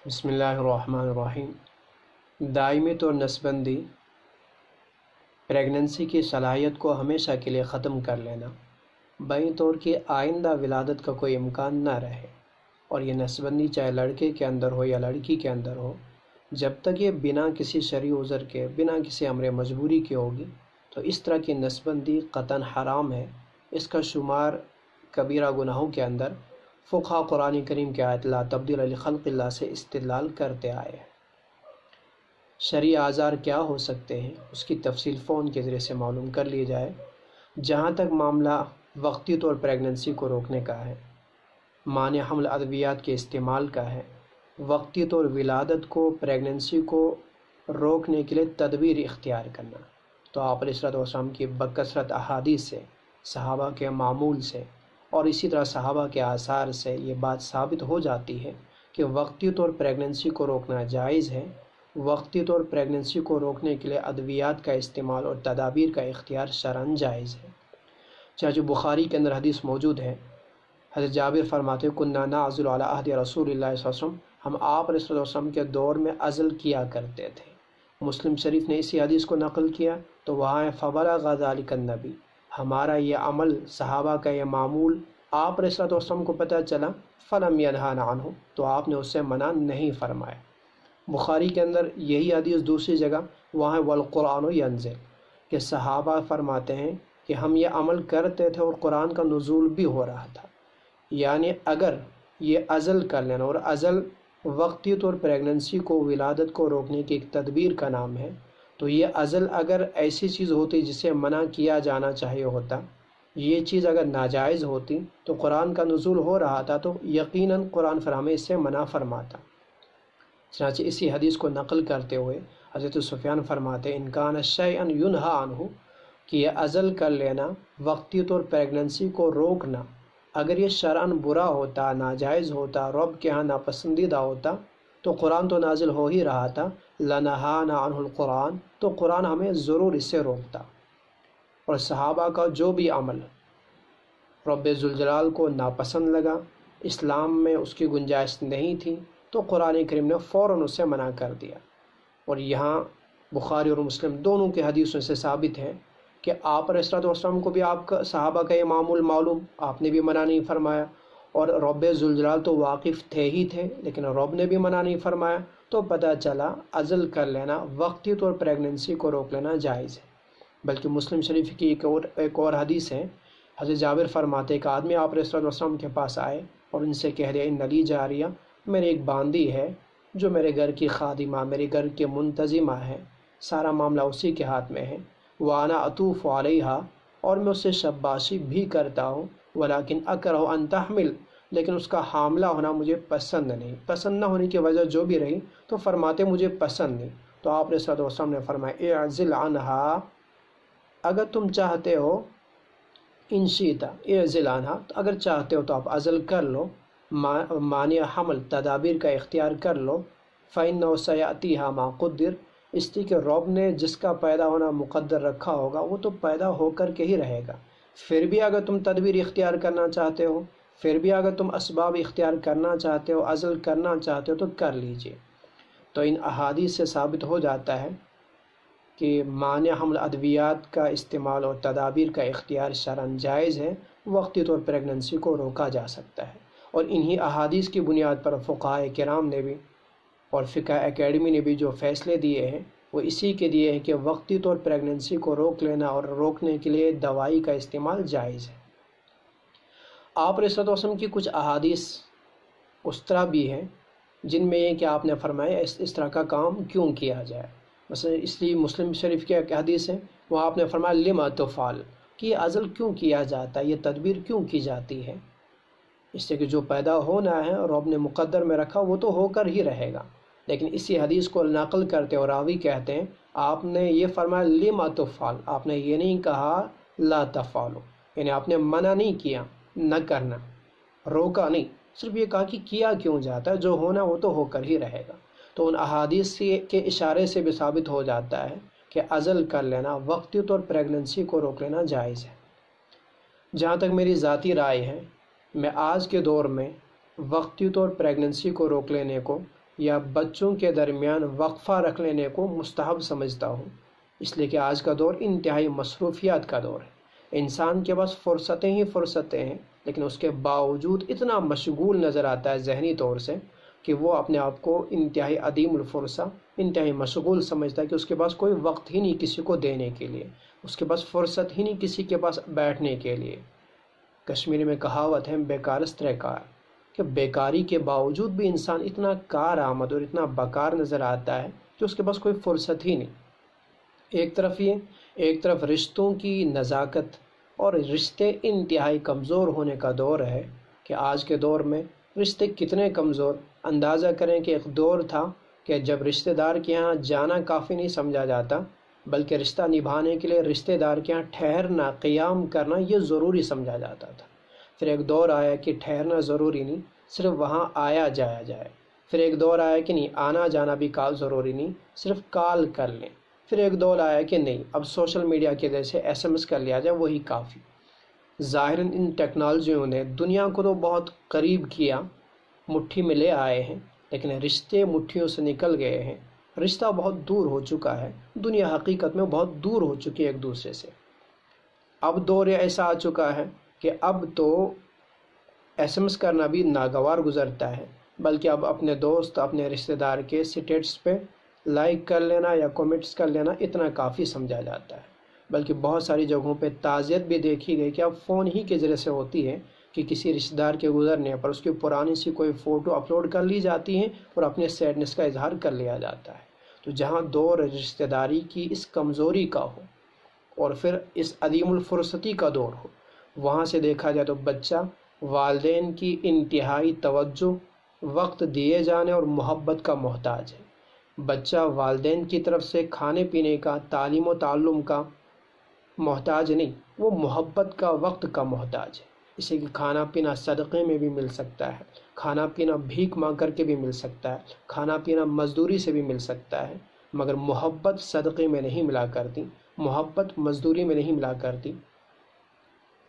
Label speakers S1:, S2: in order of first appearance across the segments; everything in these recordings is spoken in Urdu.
S1: بسم اللہ الرحمن الرحیم۔ دائمی طور نسبندی پریگننسی کی صلاحیت کو ہمیشہ کے لیے ختم کر لینا، بائیں طور کی آئندہ ولادت کا کوئی امکان نہ رہے، اور یہ نسبندی چاہے لڑکے کے اندر ہو یا لڑکی کے اندر ہو، جب تک یہ بنا کسی شرعی عذر کے، بنا کسی امر مجبوری کے ہوگی تو اس طرح کی نسبندی قطعاً حرام ہے۔ اس کا شمار کبیرہ گناہوں کے اندر فقہا قرآن کریم کی آیت لا تبدیل لخلق اللہ سے استدلال کرتے آئے ہیں۔ شرعی آزار کیا ہو سکتے ہیں اس کی تفصیل فون کے ذریعے سے معلوم کر لی جائے۔ جہاں تک معاملہ وقتی طور پریگننسی کو روکنے کا ہے، مانع حمل ادویات کے استعمال کا ہے، وقتی طور ولادت کو، پریگننسی کو روکنے کے لیے تدبیر اختیار کرنا، تو آپ علیہ السلام کی بکثرت احادیث سے، صحابہ کے معمول سے اور اسی طرح صحابہ کے آثار سے یہ بات ثابت ہو جاتی ہے کہ وقتی طور پریگننسی کو روکنا جائز ہے۔ وقتی طور پریگننسی کو روکنے کے لیے ادویات کا استعمال اور تدابیر کا اختیار شرعاً جائز ہے۔ چنانچہ بخاری کے اندر حدیث موجود ہے، حضرت جابر فرماتے ہیں کنا نعزل علی عہد رسول اللہ صلی اللہ علیہ وسلم، ہم آپ علیہ السلام کے دور میں عزل کیا کرتے تھے۔ مسلم شریف نے اسی حدیث کو نقل کیا تو وہاں فبلغ ذلک النبی، ہمارا یہ عمل، صحابہ کا یہ معمول آپ علیہ السلام کو پتہ چلا، فلم ینہانا عنہ، تو آپ نے اس سے منع نہیں فرمایا۔ بخاری کے اندر یہی حدیث دوسری جگہ وہاں والقرآن ینزل، کہ صحابہ فرماتے ہیں کہ ہم یہ عمل کرتے تھے اور قرآن کا نزول بھی ہو رہا تھا۔ یعنی اگر یہ عزل کر لینا، اور عزل وقتی طور پریگننسی کو، ولادت کو روکنے کی ایک تدبیر کا نام ہے، تو یہ عزل اگر ایسی چیز ہوتی جسے منع کیا جانا چاہیے ہوتا، یہ چیز اگر ناجائز ہوتی تو قرآن کا نزول ہو رہا تھا تو یقیناً قرآن پھر ہمیں اس سے منع فرماتا۔ چنانچہ اسی حدیث کو نقل کرتے ہوئے حضرت سفیان فرماتے ان کان شیئا ینہا عنہ، کہ یہ عزل کر لینا، وقتی طور پریگننسی کو روکنا، اگر یہ شرعاً برا ہوتا، ناجائز ہوتا، رب کے ہاں ناپسندیدہ ہوتا تو قرآن تو نازل ہو ہی رہا تھا، لنہانا عنہ القرآن، تو قرآن ہمیں ضرور اس سے روکتا۔ اور صحابہ کا جو بھی عمل رب ذوالجلال کو ناپسند لگا، اسلام میں اس کی گنجائش نہیں تھی، تو قرآن کریم نے فوراً اس سے منع کر دیا۔ اور یہاں بخاری اور مسلم دونوں کے حدیثوں سے ثابت ہے کہ آپ علیہ السلام کو بھی آپ کا، صحابہ کا یہ معمول معلوم، آپ نے بھی منع نہیں فرمایا، اور رب ذوالجلال تو واقف تھے ہی تھے، لیکن رب نے بھی منع نہیں فرمایا، تو پتہ چلا عزل کر لینا، وقتی طور پریگننسی کو روک لینا جائز ہے۔ بلکہ مسلم شریف کی ایک اور حدیث ہے، حضرت جابر فرماتے کہ آدمی آپ علیہ السلام کے پاس آئے اور ان سے کہہ دیا ان لی جاریہ، میرے ایک باندی ہے جو میرے گھر کی خادمہ، میرے گھر کے منتظمہ ہے، سارا معاملہ اسی کے ہاتھ میں ہے، وانا اطوف علیہا، اور میں اس سے شباشی بھی کرتا ہوں، ولیکن اکرہ ان تحمل، لیکن اس کا حاملہ ہونا مجھے پسند نہیں، پسند نہ ہونے کی وجہ جو بھی رہی تو فرماتے مجھے پسند نہیں، تو آپ علیہ السلام نے فرمایا اعزل عنہا، اگر تم چاہتے ہو، ان شئت اعزل عنہا، تو اگر چاہتے ہو تو آپ عزل کر لو، مانع حمل تدابیر کا اختیار کر لو، فإنہ سیأتیہا ما قدر، اس لیے کہ رب نے جس کا پیدا ہونا مقدر رکھا ہوگا وہ تو پیدا ہو کر کے ہی رہے گا۔ پھر بھی اگر تم تدبیر اختیار کرنا چاہتے ہو، پھر بھی اگر تم اسباب اختیار کرنا چاہتے ہو، عزل کرنا چاہتے ہو تو کر لیجئے۔ تو ان احادیث سے ثابت ہو جاتا ہے کہ مانع حمل ادویات کا استعمال اور تدابیر کا اختیار شرعاً جائز ہے، وقتی طور پریگننسی کو روکا جا سکتا ہے۔ اور انہی احادیث کی بنیاد پر فقہاء کرام نے بھی اور فقہ اکیڈمی نے بھی جو فیصلے دیے ہیں وہ اسی کے دیے ہیں کہ وقتی طور پریگننسی کو روک لینا اور روکنے کے لیے دوائی کا استعمال جائز ہے۔ آپ علیہ السلام کی کچھ احادیث اس طرح بھی ہیں جن میں یہ کہ آپ نے فرمایا اس طرح کا کام کیوں کیا جائے، مثلا اس لیے مسلم شریف کی ایک حدیث ہے وہاں آپ نے فرمایا لما تفعل، کہ یہ عزل کیوں کیا جاتا ہے، یہ تدبیر کیوں کی جاتی ہے، اس سے کہ جو پیدا ہونا ہے رب نے مقدر میں رکھا وہ تو ہو کر ہی رہے گا۔ لیکن اسی حدیث کو نقل کرتے اور راوی کہتے ہیں آپ نے یہ فرمایا لما تفعل، آپ نے یہ نہیں کہا لا تفعلو، یعنی آپ نے منع نہیں کیا نہ کرنا، روکا نہیں، صرف یہ کہا کہ کیا کیوں جاتا ہے، جو ہونا وہ تو ہو کر ہی رہے گا۔ تو ان احادیث کے اشارے سے بھی ثابت ہو جاتا ہے کہ عزل کر لینا، وقتی طور پریگننسی کو روک لینا جائز ہے۔ جہاں تک میری ذاتی رائے ہے، میں آج کے دور میں وقتی طور پریگننسی کو روک لینے کو یا بچوں کے درمیان وقفہ رکھ لینے کو مستحب سمجھتا ہوں، اس لیے کہ آج کا دور انتہائی مصروفیات کا دور ہے۔ انسان کے پاس فرصتیں ہی فرصتیں ہیں، لیکن اس کے باوجود اتنا مشغول نظر آتا ہے ذہنی طور سے کہ وہ اپنے آپ کو انتہائی عدیم الفرصہ، انتہائی مشغول سمجھتا ہے کہ اس کے پاس کوئی وقت ہی نہیں کسی کو دینے کے لیے، اس کے پاس فرصت ہی نہیں کسی کے پاس بیٹھنے کے لیے۔ کشمیری میں کہاوت ہے بیکارست کار، کہ بیکاری کے باوجود بھی انسان اتنا کارآمد اور اتنا بیکار نظر آتا ہے کہ اس کے پاس کوئی فرصت ہی نہیں۔ ایک طرف رشتوں کی نزاکت اور رشتے انتہائی کمزور ہونے کا دور ہے کہ آج کے دور میں رشتے کتنے کمزور، اندازہ کریں کہ ایک دور تھا کہ جب رشتہ دار کے یہاں جانا کافی نہیں سمجھا جاتا، بلکہ رشتہ نبھانے کے لیے رشتہ دار کے یہاں ٹھہرنا، قیام کرنا یہ ضروری سمجھا جاتا تھا۔ پھر ایک دور آیا کہ ٹھہرنا ضروری نہیں، صرف وہاں آیا جایا جائے۔ پھر ایک دور آیا کہ نہیں، آنا جانا بھی کال ضروری نہیں، صرف کال کر لیں۔ پھر ایک دور آیا کہ نہیں، اب سوشل میڈیا کے ذریعے سے SMS کر لیا جائے، وہی کافی۔ ظاہراً ان ٹیکنالوجیوں نے دنیا کو تو بہت قریب کیا، مٹھی میں لے آئے ہیں، لیکن رشتے مٹھیوں سے نکل گئے ہیں، رشتہ بہت دور ہو چکا ہے، دنیا حقیقت میں بہت دور ہو چکی ہے ایک دوسرے سے۔ اب دور ایسا آ چکا ہے کہ اب تو SMS کرنا بھی ناگوار گزرتا ہے، بلکہ اب اپنے دوست، اپنے رشتہ دار کے سٹیٹس پہ لائک کر لینا یا کومنٹس کر لینا اتنا کافی سمجھا جاتا ہے۔ بلکہ بہت ساری جگہوں پہ تعزیت بھی دیکھی گئی کہ اب فون ہی کے ذریعے سے ہوتی ہے کہ کسی رشتہ دار کے گزرنے پر اس کی پرانی سی کوئی فوٹو اپلوڈ کر لی جاتی ہے اور اپنے سیڈنس کا اظہار کر لیا جاتا ہے۔ تو جہاں دور رشتہ داری کی اس کمزوری کا ہو اور پھر اس عدیم الفرصتی کا دور ہو، وہاں سے دیکھا جائے تو بچہ والدین کی انتہائی توجہ، وقت دیے جانے اور محبت کا محتاج ہے۔ بچہ والدین کی طرف سے کھانے پینے کا، تعلیم و تعلم کا محتاج نہیں، وہ محبت کا، وقت کا محتاج ہے۔ اسے کہ کھانا پینا صدقے میں بھی مل سکتا ہے، کھانا پینا بھیک مانگ کر کے بھی مل سکتا ہے، کھانا پینا مزدوری سے بھی مل سکتا ہے، مگر محبت صدقے میں نہیں ملا کرتی، محبت مزدوری میں نہیں ملا کرتی۔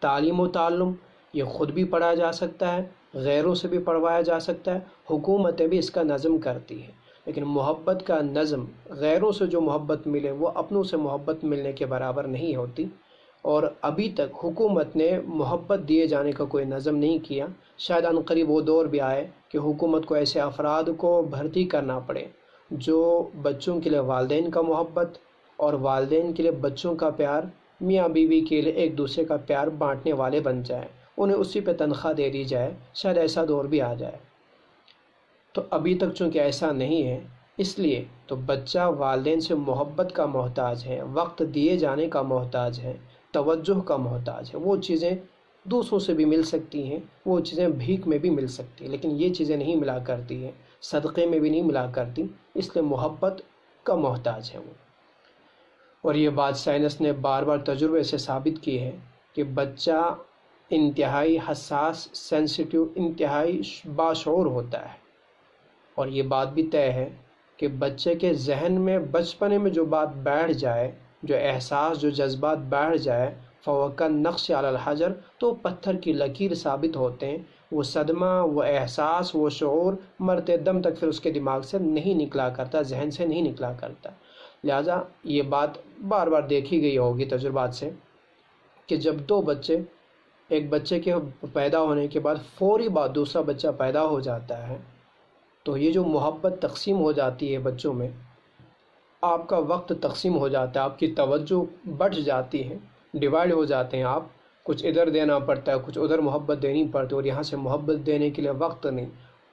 S1: تعلیم و تعلم یہ خود بھی پڑھا جا سکتا ہے، غیروں سے بھی پڑھوایا جا سکتا ہے، حکومتیں بھی اس کا نظم کرتی ہے، لیکن محبت کا نظم، غیروں سے جو محبت ملے وہ اپنوں سے محبت ملنے کے برابر نہیں ہوتی۔ اور ابھی تک حکومت نے محبت دیے جانے کا کوئی نظم نہیں کیا۔ شاید عنقریب وہ دور بھی آئے کہ حکومت کو ایسے افراد کو بھرتی کرنا پڑے جو بچوں کے لیے والدین کا محبت اور والدین کے لیے بچوں کا پیار، میاں بیوی کے لیے ایک دوسرے کا پیار بانٹنے والے بن جائیں، انہیں اسی پہ تنخواہ دے دی جائے، شاید ایسا دور بھی آ جائے۔ تو ابھی تک چونکہ ایسا نہیں ہے، اس لیے تو بچہ والدین سے محبت کا محتاج ہے، وقت دیے جانے کا محتاج ہے، توجہ کا محتاج ہے۔ وہ چیزیں دوسروں سے بھی مل سکتی ہیں، وہ چیزیں بھیک میں بھی مل سکتی ہیں، لیکن یہ چیزیں نہیں ملا کرتی ہیں، صدقے میں بھی نہیں ملا کرتی، اس لیے محبت کا محتاج ہے وہ۔ اور یہ بات سائنس نے بار بار تجربے سے ثابت کی ہے کہ بچہ انتہائی حساس، سینسیٹیو، انتہائی باشعور ہوتا ہے، اور یہ بات بھی طے ہے کہ بچے کے ذہن میں بچپنے میں جو بات بیٹھ جائے، جو احساس، جو جذبات بیٹھ جائے، فوقا نقش علی الحجر، تو پتھر کی لکیر ثابت ہوتے ہیں۔ وہ صدمہ، وہ احساس، وہ شعور مرتے دم تک پھر اس کے دماغ سے نہیں نکلا کرتا، ذہن سے نہیں نکلا کرتا۔ لہٰذا یہ بات بار بار دیکھی گئی ہوگی تجربات سے کہ جب دو بچے، ایک بچے کے پیدا ہونے کے بعد فوری بعد دوسرا بچہ پیدا ہو جاتا ہے، تو یہ جو محبت تقسیم ہو جاتی ہے بچوں میں، آپ کا وقت تقسیم ہو جاتا ہے، آپ کی توجہ بڑھ جاتی ہے، ڈیوائیڈ ہو جاتے ہیں آپ، کچھ ادھر دینا پڑتا ہے، کچھ ادھر محبت دینی پڑتی ہے، اور یہاں سے محبت دینے کے لیے وقت نہیں،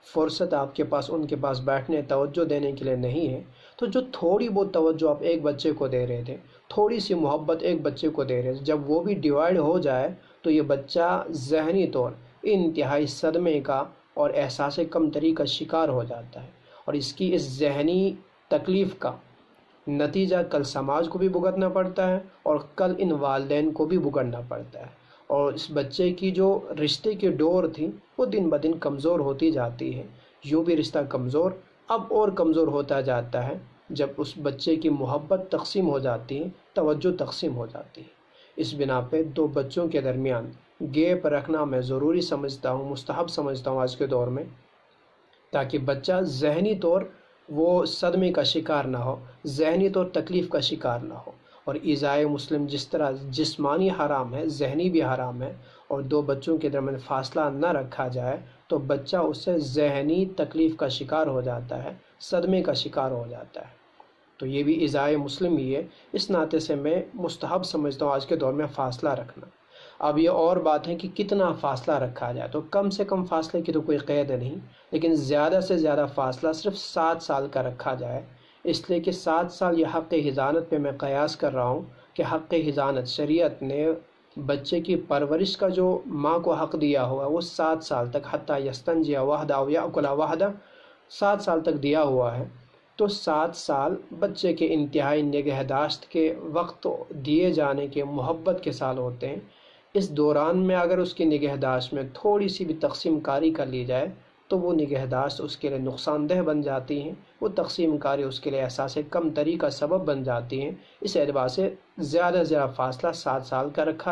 S1: فرصت آپ کے پاس ان کے پاس بیٹھنے، توجہ دینے کے لیے نہیں ہے۔ تو جو تھوڑی بہت توجہ آپ ایک بچے کو دے رہے تھے، تھوڑی سی محبت ایک بچے کو دے رہے تھے، جب وہ بھی ڈیوائیڈ ہو جائے تو یہ بچہ ذہنی طور انتہائی صدمے کا اور احساس کمتری کا شکار ہو جاتا ہے، اور اس کی اس ذہنی تکلیف کا نتیجہ کل سماج کو بھی بھگتنا پڑتا ہے اور کل ان والدین کو بھی بھگتنا پڑتا ہے، اور اس بچے کی جو رشتے کی ڈور تھی وہ دن بدن کمزور ہوتی جاتی ہے۔ یوں بھی رشتہ کمزور اب اور کمزور ہوتا جاتا ہے جب اس بچے کی محبت تقسیم ہو جاتی ہے، توجہ تقسیم ہو جاتی ہے۔ اس بنا پہ دو بچوں کے درمیان گیپ رکھنا میں ضروری سمجھتا ہوں، مستحب سمجھتا ہوں آج کے دور میں، تاکہ بچہ ذہنی طور وہ صدمے کا شکار نہ ہو، ذہنی طور تکلیف کا شکار نہ ہو۔ اور ایذائے مسلم جس طرح جسمانی حرام ہے، ذہنی بھی حرام ہے، اور دو بچوں کے درمیان فاصلہ نہ رکھا جائے تو بچہ اس سے ذہنی تکلیف کا شکار ہو جاتا ہے، صدمے کا شکار ہو جاتا ہے۔ تو یہ بھی ایذائے مسلم ہی ہے، اس ناطے سے میں مستحب سمجھتا ہوں آج کے دور میں فاصلہ رکھنا۔ اب یہ اور بات ہے کہ کتنا فاصلہ رکھا جائے، تو کم سے کم فاصلے کی تو کوئی قید نہیں، لیکن زیادہ سے زیادہ فاصلہ صرف 7 سال کا رکھا جائے، اس لیے کہ 7 سال یہ حق حضانت پہ میں قیاس کر رہا ہوں کہ حق حضانت شریعت نے بچے کی پرورش کا جو ماں کو حق دیا ہوا وہ 7 سال تک، حتیٰ یستنجی وحدہ او یأکل وحدہ، 7 سال تک دیا ہوا ہے۔ تو 7 سال بچے کے انتہائی نگہداشت کے وقت دیے جانے کے محبت کے سال ہوتے ہیں۔ اس دوران میں اگر اس کی نگہداشت میں تھوڑی سی بھی تقسیم کاری کر لی جائے تو وہ نگہداشت اس کے لیے نقصان دہ بن جاتی ہیں، وہ تقسیم کاری اس کے لیے احساس کم تری کا سبب بن جاتی ہیں۔ اس اعتبار سے زیادہ سے زیادہ فاصلہ 7 سال کا رکھا